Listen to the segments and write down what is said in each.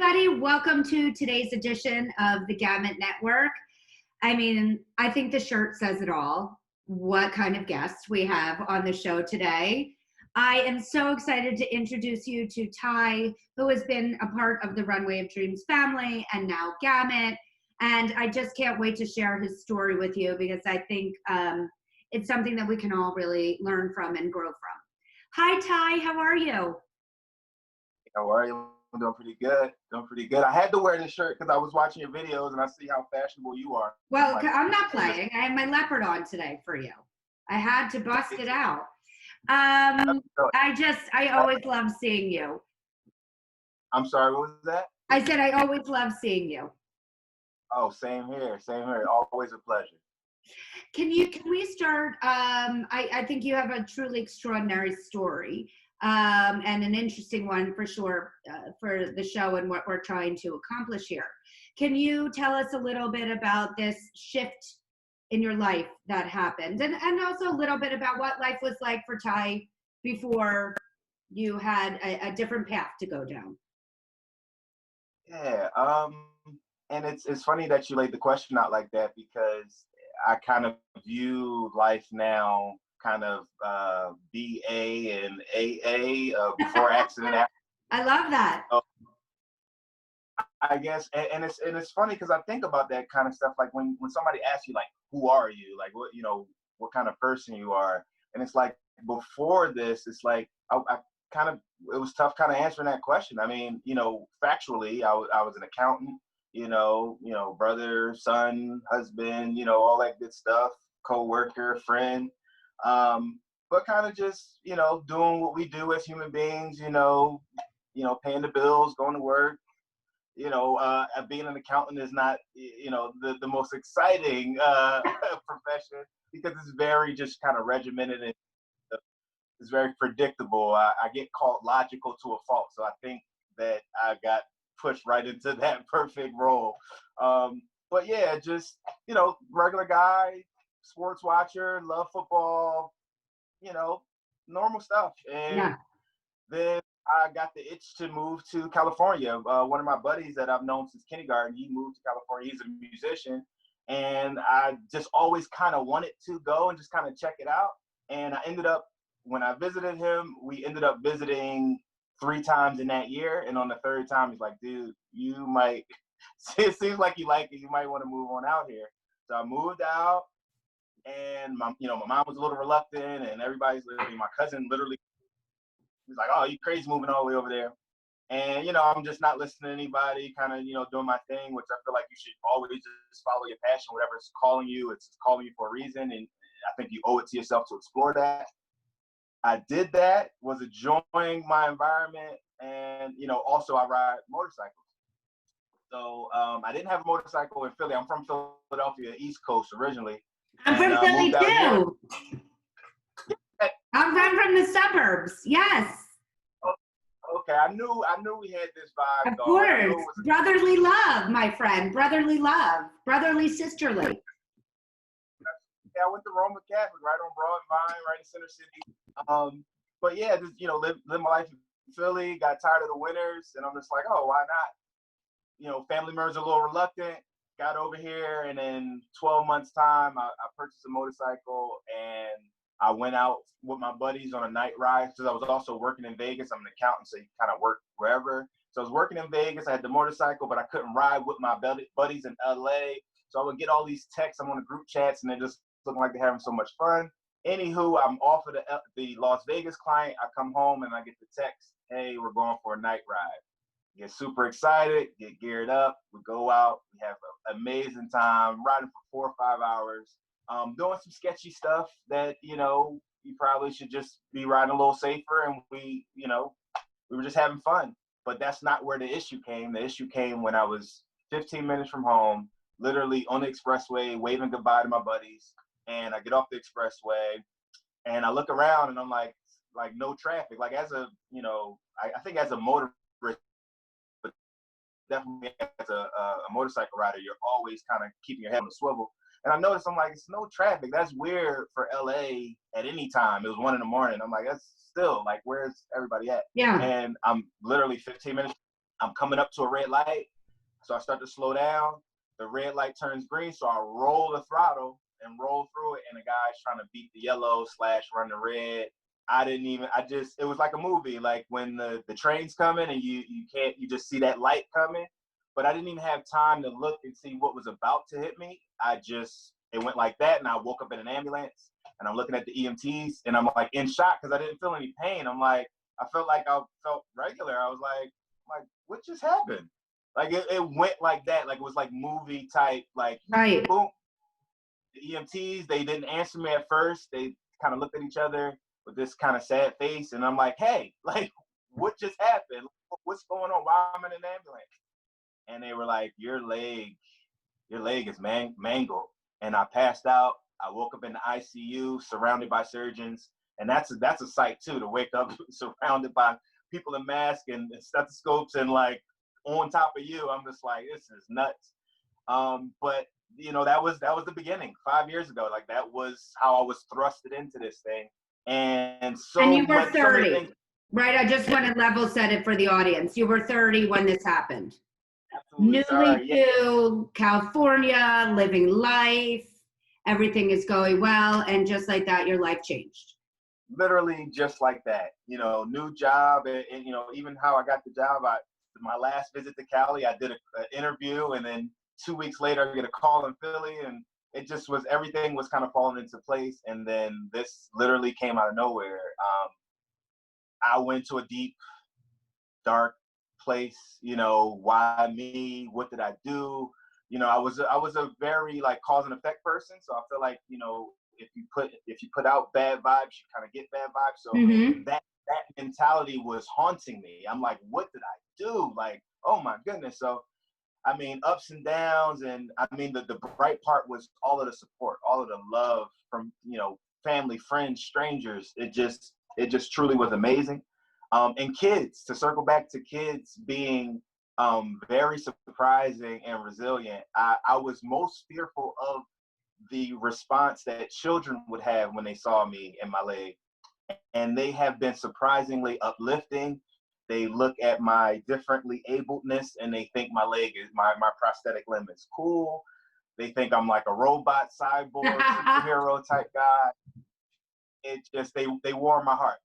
everybody. Welcome to today's edition of the Gamut Network. I mean, I think the shirt says it all. What kind of guests we have on the show today. I am so excited to introduce you to Ty, who has been a part of the Runway of Dreams family and now Gamut. And I just can't wait to share his story with you because I think it's something that we can all really learn from and grow from. Hi, Ty. How are you? How are you? I'm doing pretty good. Doing pretty good. I had to wear this shirt because I was watching your videos and I see how fashionable you are. Well, I'm not playing. I have my leopard on today for you. I had to bust it out. I always love seeing you. I'm sorry, what was that? I said I always love seeing you. Oh, same here. Same here. Always a pleasure. Can we start? I think you have a truly extraordinary story. And an interesting one for sure for the show and what we're trying to accomplish here. Can you tell us a little bit about this shift in your life that happened and also a little bit about what life was like for Ty before you had a different path to go down? Yeah, and it's funny that you laid the question out like that because I kind of view life now kind of BA and AA before accident. I love that. I guess, and it's funny because I think about that kind of stuff. Like when somebody asks you, like, who are you? Like, what kind of person you are? And it's like before this, it's like I kind of, it was tough kind of answering that question. I mean, factually, I was an accountant. Brother, son, husband, all that good stuff. Co-worker, friend. But kind of just, doing what we do as human beings, paying the bills, going to work. Being an accountant is not, the most exciting profession because it's very just kind of regimented and it's very predictable. I get called logical to a fault. So I think that I got pushed right into that perfect role. But yeah, just, regular guy, sports watcher, love football, normal stuff. And then I got the itch to move to California. One of my buddies that I've known since kindergarten, he moved to California. He's a musician. And I just always kind of wanted to go and just kind of check it out. And I ended up, when I visited him, we ended up visiting 3 times in that year. And on the 3rd time, he's like, dude, you might, it seems like you like it. You might want to move on out here. So I moved out. And my mom was a little reluctant, and everybody's literally, my cousin literally, he's like, "Oh, you crazy moving all the way over there?" And I'm just not listening to anybody, kind of doing my thing, which I feel like you should always just follow your passion, whatever's calling you. It's calling you for a reason, and I think you owe it to yourself to explore that. I did that, was enjoying my environment, and also I ride motorcycles. So I didn't have a motorcycle in Philly. I'm from Philadelphia, East Coast originally. I'm from Philly too. I'm from the suburbs. Yes. Okay, I knew we had this vibe. Of course, brotherly love, my friend. Brotherly love, brotherly sisterly. Yeah, I went to Roman Catholic, right on Broadvine, right in Center City. But yeah, just live my life in Philly. Got tired of the winters, and I'm just like, oh, why not? Family members are a little reluctant. Got over here, and in 12 months' time, I purchased a motorcycle, and I went out with my buddies on a night ride because I was also working in Vegas. I'm an accountant, so you kind of work wherever. So I was working in Vegas. I had the motorcycle, but I couldn't ride with my buddies in LA. So I would get all these texts. I'm on the group chats, and they're just looking like they're having so much fun. Anywho, I'm off of the Las Vegas client. I come home, and I get the text, hey, we're going for a night ride. Get super excited, get geared up. We go out, we have an amazing time, riding for 4 or 5 hours, doing some sketchy stuff that, you probably should just be riding a little safer. And we were just having fun. But that's not where the issue came. The issue came when I was 15 minutes from home, literally on the expressway, waving goodbye to my buddies. And I get off the expressway and I look around and I'm like no traffic. Like as a, I think as a motorist, definitely as a motorcycle rider, you're always kind of keeping your head on the swivel. And I noticed, I'm like, it's no traffic. That's weird for LA at any time. It was 1 a.m. I'm like, that's still like, where's everybody at? Yeah. And I'm literally 15 minutes I'm coming up to a red light. So I start to slow down. The red light turns green. So I roll the throttle and roll through it. And the guy's trying to beat the yellow / run the red. It was like a movie, like when the train's coming and you just see that light coming. But I didn't even have time to look and see what was about to hit me. It went like that. And I woke up in an ambulance and I'm looking at the EMTs and I'm like in shock because I didn't feel any pain. I felt like I felt regular. I was like, what just happened? Like it went like that. Like it was like movie type, like Right. boom. The EMTs, they didn't answer me at first. They kind of looked at each other with this kind of sad face. And I'm like, hey, like, what just happened? What's going on? Why am I in an ambulance? And they were like, your leg is mangled. And I passed out. I woke up in the ICU surrounded by surgeons. And that's a sight too, to wake up surrounded by people in masks and stethoscopes and like on top of you. I'm just like, this is nuts. But that was the beginning 5 years ago. Like that was how I was thrusted into this thing. And you were 30, right? I just want to level set it for the audience. You were 30 when this happened. Newly to California, living life, everything is going well, and just like that, your life changed. Literally just like that. New job, and even how I got the job. My last visit to Cali, I did an interview, and then 2 weeks later, I get a call in Philly, and it just was, everything was kind of falling into place. And then this literally came out of nowhere. I went to a deep, dark place. Why me? What did I do? I was a very like cause and effect person. So I feel like, if you put out bad vibes, you kind of get bad vibes. So that mentality was haunting me. I'm like, what did I do? Like, oh my goodness. So I mean, ups and downs, and I mean, the bright part was all of the support, all of the love from, family, friends, strangers. It just truly was amazing. And kids, to circle back to kids being very surprising and resilient. I was most fearful of the response that children would have when they saw me and my leg. And they have been surprisingly uplifting. They look at my differently abledness and they think my leg is my prosthetic limb is cool. They think I'm like a robot, cyborg, superhero type guy. It just they warm my heart.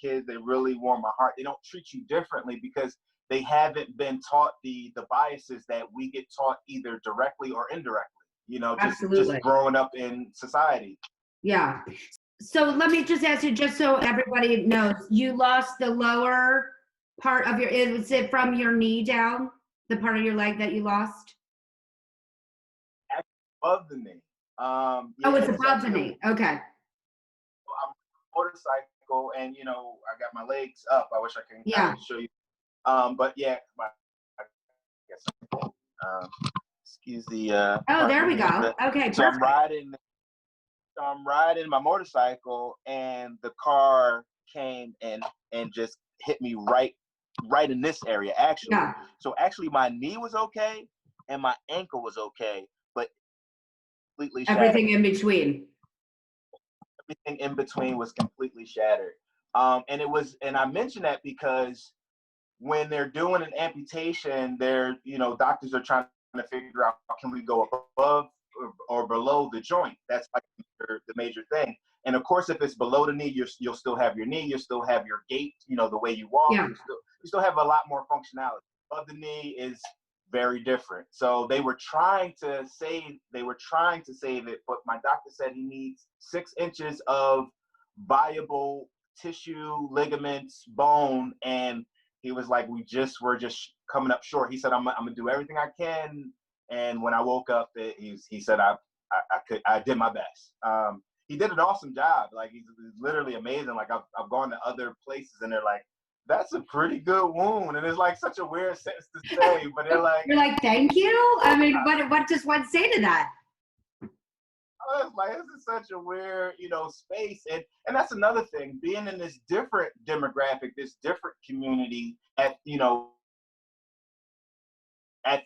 Kids, they really warm my heart. They don't treat you differently because they haven't been taught the biases that we get taught either directly or indirectly. Just growing up in society. Yeah. So let me just ask you, just so everybody knows, you lost the lower part of is it from your knee down, the part of your leg that you lost? Actually, above the knee. It's above the knee. Okay. I'm on a motorcycle and, I got my legs up. I wish I can kind of show you. But yeah, I guess, excuse the. There we go. Okay, so perfect. I'm riding my motorcycle and the car came and just hit me right in this area actually. Yeah. So actually my knee was okay and my ankle was okay, but completely shattered. Everything in between. Everything in between was completely shattered. And I mention that because when they're doing an amputation, doctors are trying to figure out, can we go above or below the joint? That's like the major thing. And of course, if it's below the knee, you'll still have your knee, you'll still have your gait, the way you walk. Yeah. You still have a lot more functionality. Above the knee is very different. So they were trying to save it, but my doctor said he needs 6 inches of viable tissue, ligaments, bone, and he was like, we're just coming up short. He said, I'm gonna do everything I can. And when I woke up, he said, I did my best. He did an awesome job. Like he's literally amazing. Like I've gone to other places and they're like, that's a pretty good wound. And it's like such a weird sentence to say, but they're like, you're like, thank you. I mean, what does one say to that? I was like, this is such a weird, space. And that's another thing, being in this different demographic, this different community at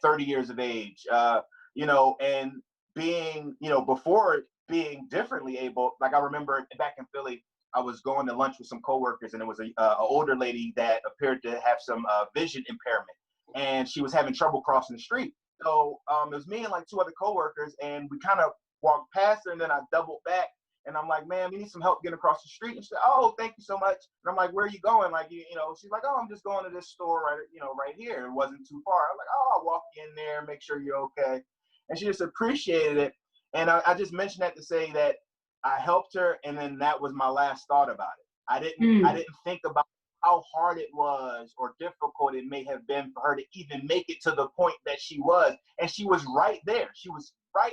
30 years of age, and being, before being differently able, like I remember back in Philly, I was going to lunch with some coworkers, and it was a older lady that appeared to have some vision impairment, and she was having trouble crossing the street. So it was me and like two other coworkers, and we kind of walked past her, and then I doubled back, and I'm like, "Man, we need some help getting across the street." And she said, "Oh, thank you so much." And I'm like, "Where are you going?" Like, she's like, "Oh, I'm just going to this store right here. It wasn't too far." I'm like, "Oh, I'll walk you in there, make sure you're okay." And she just appreciated it. And I just mentioned that to say that I helped her, and then that was my last thought about it. I didn't think about how hard it was or difficult it may have been for her to even make it to the point that she was. And she was right there. She was a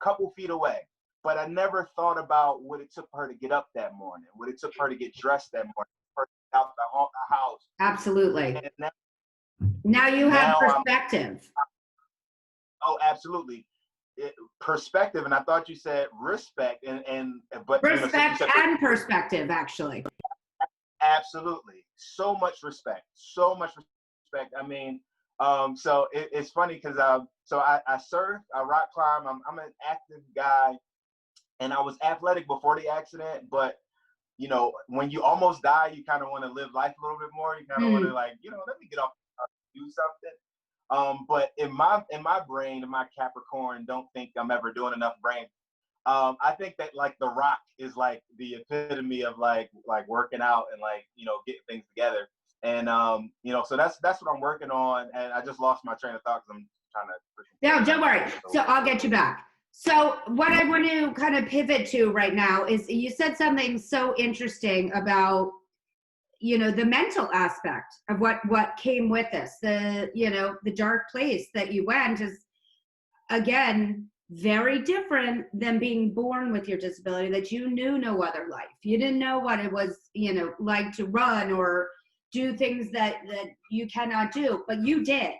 couple feet away. But I never thought about what it took for her to get up that morning, what it took for her to get dressed that morning, for her to get out the house. Absolutely. And Now you have now perspective. oh, absolutely. Perspective, and I thought you said respect, but Respect and perspective, actually. Absolutely, so much respect. I mean, so it's funny because so I surf, I rock climb. I'm an active guy, and I was athletic before the accident. But when you almost die, you kind of want to live life a little bit more. You kind of want to let me get off and do something. But in my brain, in my Capricorn, don't think I'm ever doing enough brain. I think that like The Rock is like the epitome of like working out and getting things together. And so that's what I'm working on. And I just lost my train of thought because I'm trying to. No, don't worry. So I'll get you back. So what I want to kind of pivot to right now is you said something so interesting about the mental aspect of what came with this. The dark place that you went is, again, very different than being born with your disability, that you knew no other life. You didn't know what it was, like to run or do things that you cannot do, but you did.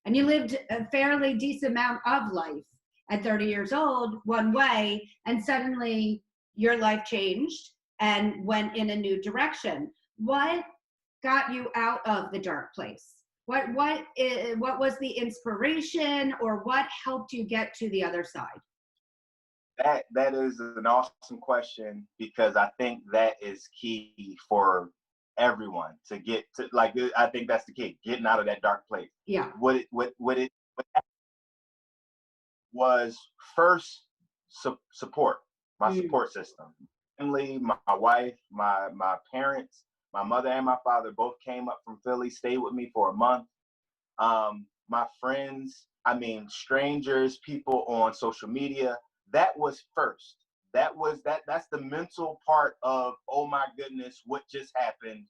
And you lived a fairly decent amount of life at 30 years old, one way, and suddenly your life changed and went in a new direction. What got you out of the dark place? What was the inspiration, or what helped you get to the other side? That is an awesome question, because I think that is key for everyone to get to. Like, I think that's the key, getting out of that dark place. Yeah. What was first support, my support system. Family, my wife, my parents, my mother and my father both came up from Philly, stayed with me for a month. My friends, strangers, people on social media, that was first. That's the mental part of, oh my goodness, what just happened?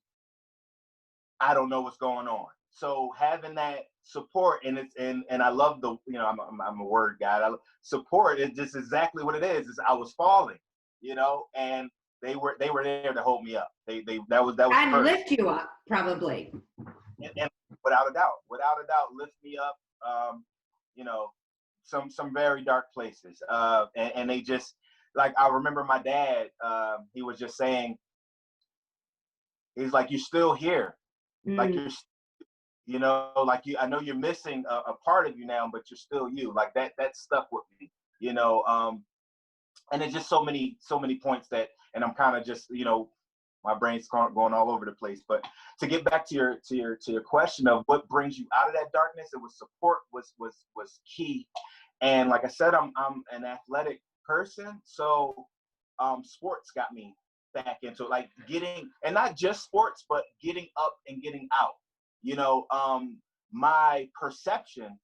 I don't know what's going on. So having that support, and I love I'm a word guy. Support is just exactly what it is. I was falling, and they were there to hold me up. That was and first. Lift you up, probably. And without a doubt, lift me up. Some very dark places, and they just, like, I remember my dad. He was just saying, he's like, "You're still here, like I know you're missing a part of you now, but you're still you." Like that stuck with me, and it's just so many points that, and I'm kind of just, my brain's going all over the place. But to get back to your question of what brings you out of that darkness, it was support was key. And like I said, I'm an athletic person, so sports got me back into it, like getting, and not just sports, but getting up and getting out. My perception,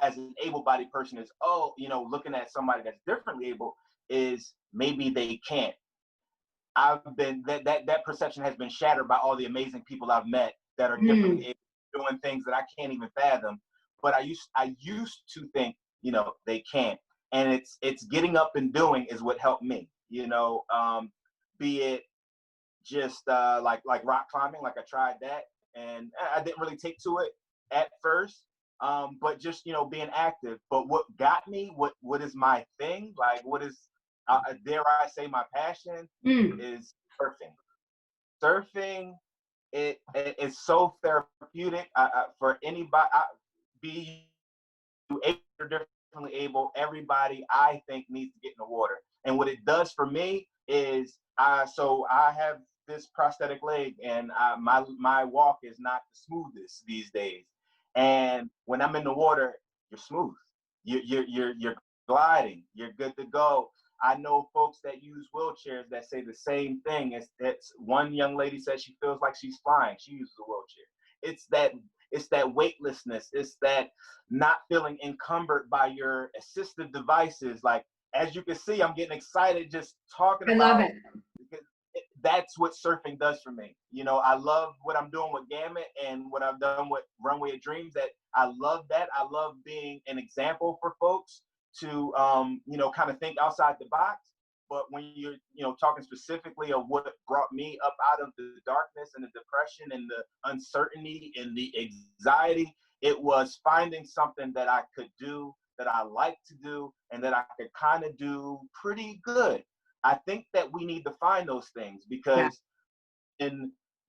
as an able-bodied person is, looking at somebody that's differently able, is maybe they can't. I've been that perception has been shattered by all the amazing people I've met that are differently able, doing things that I can't even fathom. But I used to think, they can't. And it's getting up and doing is what helped me. Be it just like rock climbing, like I tried that, and I didn't really take to it at first. But just being active. But what got me, what is my thing, like what is, dare I say, my passion, is surfing. Surfing, it is so therapeutic. For anybody, be able or differently able, everybody I think needs to get in the water. And what it does for me is So I have this prosthetic leg, and my walk is not the smoothest these days. And when I'm in the water, you're smooth. You're gliding. You're good to go. I know folks that use wheelchairs that say the same thing. It's one young lady said she feels like she's flying. She uses a wheelchair. It's that it's that weightlessness. It's that not feeling encumbered by your assistive devices. Like, as you can see, I'm getting excited just talking I love about, it. because that's what surfing does for me. I love what I'm doing with Gamut and what I've done with Runway of Dreams. That I love that. I love being an example for folks to, kind of think outside the box. But when you're, talking specifically of what brought me up out of the darkness and the depression and the uncertainty and the anxiety, it was finding something that I could do, that I like to do, and that I could kind of do pretty good. I think that we need to find those things, Yeah. because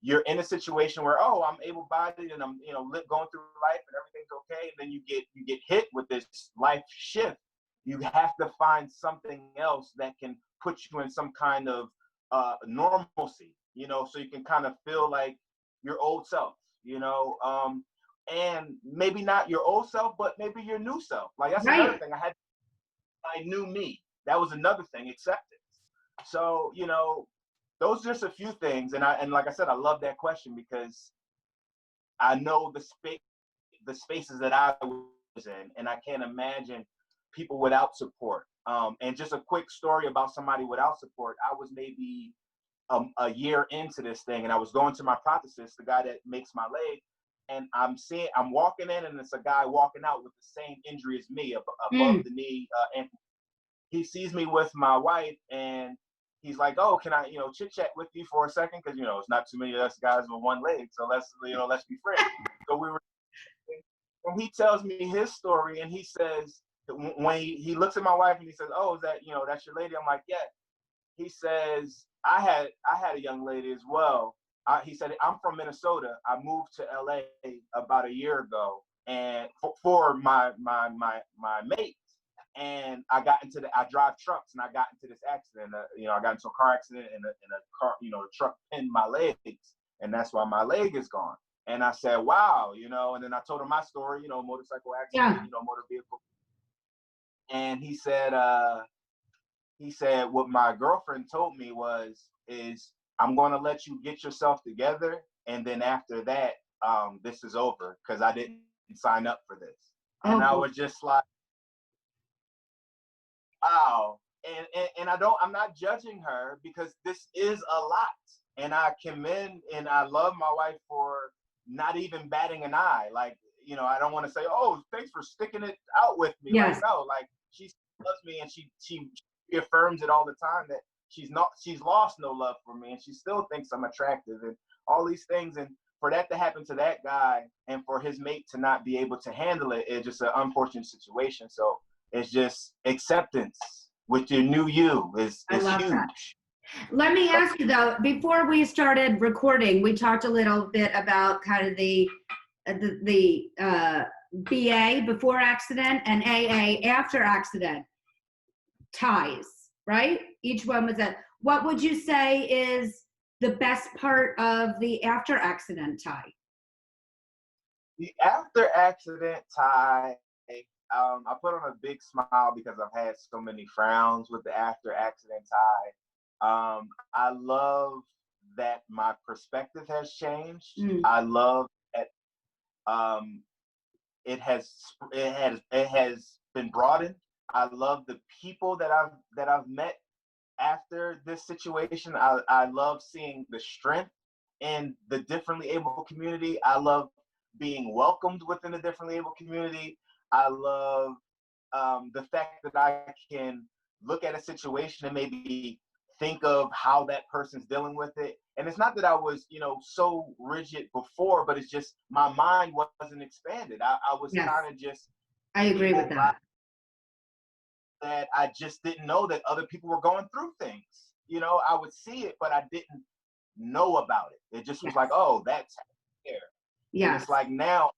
you're in a situation where, oh, I'm able-bodied and I'm, going through life and everything's okay, and then you get hit with this life shift. You have to find something else that can put you in some kind of normalcy, so you can kind of feel like your old self, and maybe not your old self, but maybe your new self. Like, that's another Right. thing. I knew me. That was another thing, acceptance. So, those are just a few things. And like I said, I love that question, because I know the spaces that I was in, and I can't imagine people without support. And just a quick story about somebody without support. I was maybe a year into this thing, and I was going to my prosthetist, the guy that makes my leg, and I'm walking in, and it's a guy walking out with the same injury as me, above Mm. the knee, and he sees me with my wife, and he's like, "Oh, can I, chit chat with you for a second? Because it's not too many of us guys with one leg, so let's be friends." So we were, and he tells me his story, and he says, when he looks at my wife and he says, "Oh, is that that's your lady?" I'm like, "Yeah." He says, I had a young lady as well. He said, "I'm from Minnesota. I moved to LA about a year ago, and for my mate, and I drive trucks, and I got into this accident. I got into a car accident, and a car, the truck pinned my legs, and that's why my leg is gone." And I said, "Wow," and then I told him my story, motorcycle accident, Yeah. motor vehicle. And he said, "What my girlfriend told me is I'm going to let you get yourself together, and then after that, this is over, because I didn't sign up for this." And Oh I boy. was just like, wow. And I'm not judging her, because this is a lot. And I commend and I love my wife for not even batting an eye. Like, I don't want to say, "Oh, thanks for sticking it out with me." Like, Yes. no, like, she loves me, and she affirms it all the time, that she's lost no love for me, and she still thinks I'm attractive, and all these things. And for that to happen to that guy, and for his mate to not be able to handle it, it's just an unfortunate situation. So it's just acceptance with your new you I is love that. huge. Let me ask you though, before we started recording, we talked a little bit about kind of the BA before accident and AA after accident ties, right? Each one was a. What would you say is the best part of the after accident tie? The after accident tie, I put on a big smile, because I've had so many frowns with the after accident tie. I love that my perspective has changed. Mm. I love that um, it has been broadened. I love the people that I've met after this situation. I love seeing the strength in the differently able community. I love being welcomed within the differently able community. I love the fact that I can look at a situation and maybe think of how that person's dealing with it. And it's not that I was, so rigid before, but it's just my mind wasn't expanded. I was Yes, kind of just I agree with able by that. that. I just didn't know that other people were going through things. I would see it, but I didn't know about it. It just was like, Yes, "Oh, that's there." And yes, it's like, now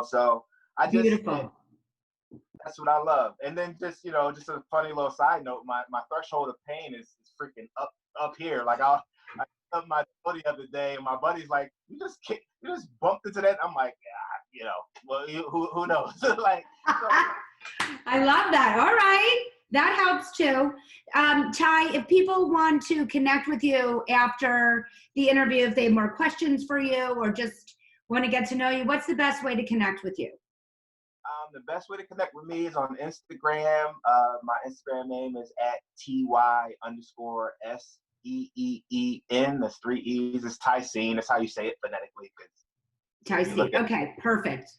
so I just beautiful. that's what I love. And then just, just a funny little side note, my threshold of pain is freaking up here. Like I up my toe the other day, and my buddy's like, you just bumped into that. I'm like, yeah, well, who knows? Like, so, I love that. All right. That helps too. Ty, if people want to connect with you after the interview, if they have more questions for you or just want to get to know you, what's the best way to connect with you? The best way to connect with me is on Instagram. My Instagram name is @TY_SEEEN. That's 3 E's. It's Tycene. That's how you say it phonetically. Tycene. Okay, perfect.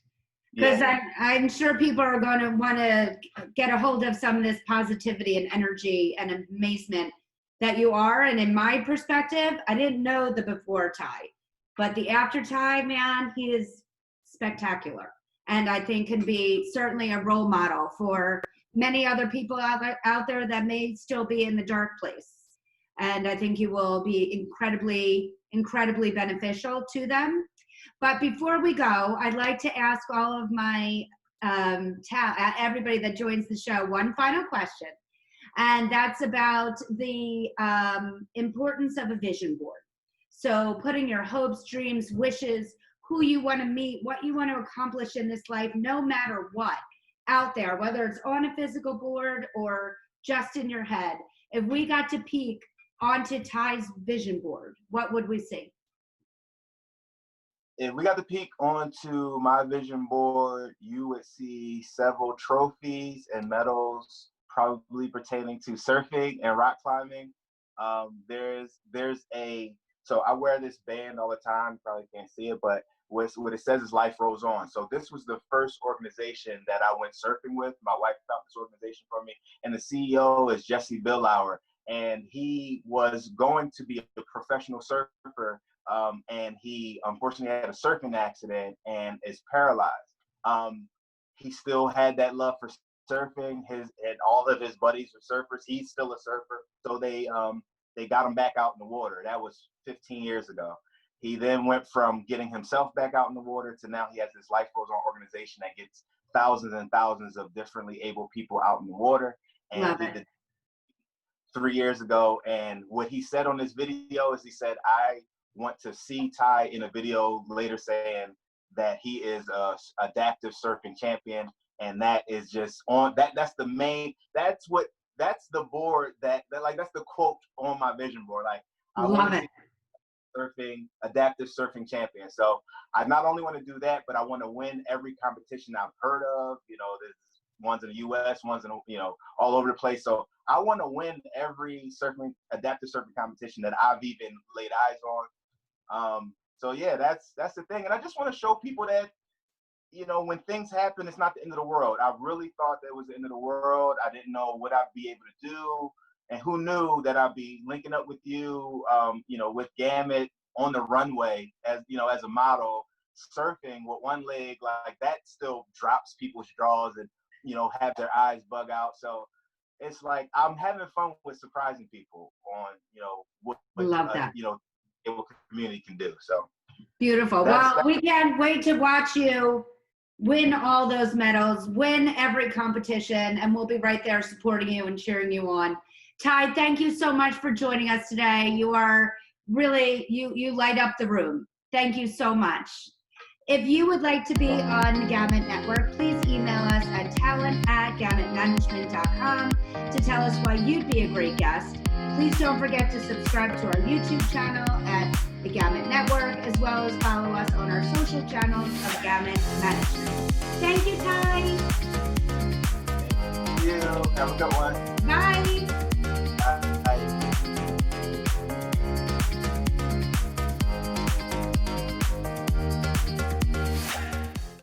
Because I'm sure people are going to want to get a hold of some of this positivity and energy and amazement that you are. And in my perspective, I didn't know the before Ty, but the after Ty, man, he is spectacular. And I think can be certainly a role model for many other people out there that may still be in the dark place. And I think you will be incredibly, incredibly beneficial to them. But before we go, I'd like to ask all of my everybody that joins the show one final question, and that's about the importance of a vision board. So putting your hopes, dreams, wishes, who you want to meet, what you want to accomplish in this life, no matter what, out there, whether it's on a physical board or just in your head. If we got to peek onto Ty's vision board, what would we see? If we got to peek onto my vision board, you would see several trophies and medals, probably pertaining to surfing and rock climbing. So I wear this band all the time. You probably can't see it, but what it says is life rolls on. So this was the first organization that I went surfing with. My wife found this organization for me, and the CEO is Jesse Billauer, and he was going to be a professional surfer. And he unfortunately had a surfing accident and is paralyzed. He still had that love for surfing. And all of his buddies were surfers. He's still a surfer. So they got him back out in the water. That was 15 years ago. He then went from getting himself back out in the water to now he has this Life Goes On organization that gets thousands and thousands of differently able people out in the water. And he did 3 years ago. And what he said on this video is he said, I want to see Ty in a video later saying that he is a adaptive surfing champion, and that is just on that's the board that's the quote on my vision board. Like, I want to see surfing, adaptive surfing champion. So I not only want to do that, but I want to win every competition I've heard of. There's ones in the US, ones in all over the place. So I want to win every adaptive surfing competition that I've even laid eyes on. So yeah, that's the thing. And I just want to show people that, when things happen, it's not the end of the world. I really thought that was the end of the world. I didn't know what I'd be able to do. And who knew that I'd be linking up with you, with Gamut on the runway as a model, surfing with one leg. Like, that still drops people's jaws and, have their eyes bug out. So it's like, I'm having fun with surprising people on, what community can do. So beautiful. Well, we can't wait to watch you win all those medals, win every competition, and we'll be right there supporting you and cheering you on. Ty, thank you so much for joining us today. You are really, you light up the room. Thank you so much. If you would like to be on the Gamut Network, please email us at talent@gamutmanagement.com to tell us why you'd be a great guest. Please don't forget to subscribe to our YouTube channel at the Gamut Network, as well as follow us on our social channels of Gamut Management. Thank you, Ty. Thank you. Have a good one. Bye.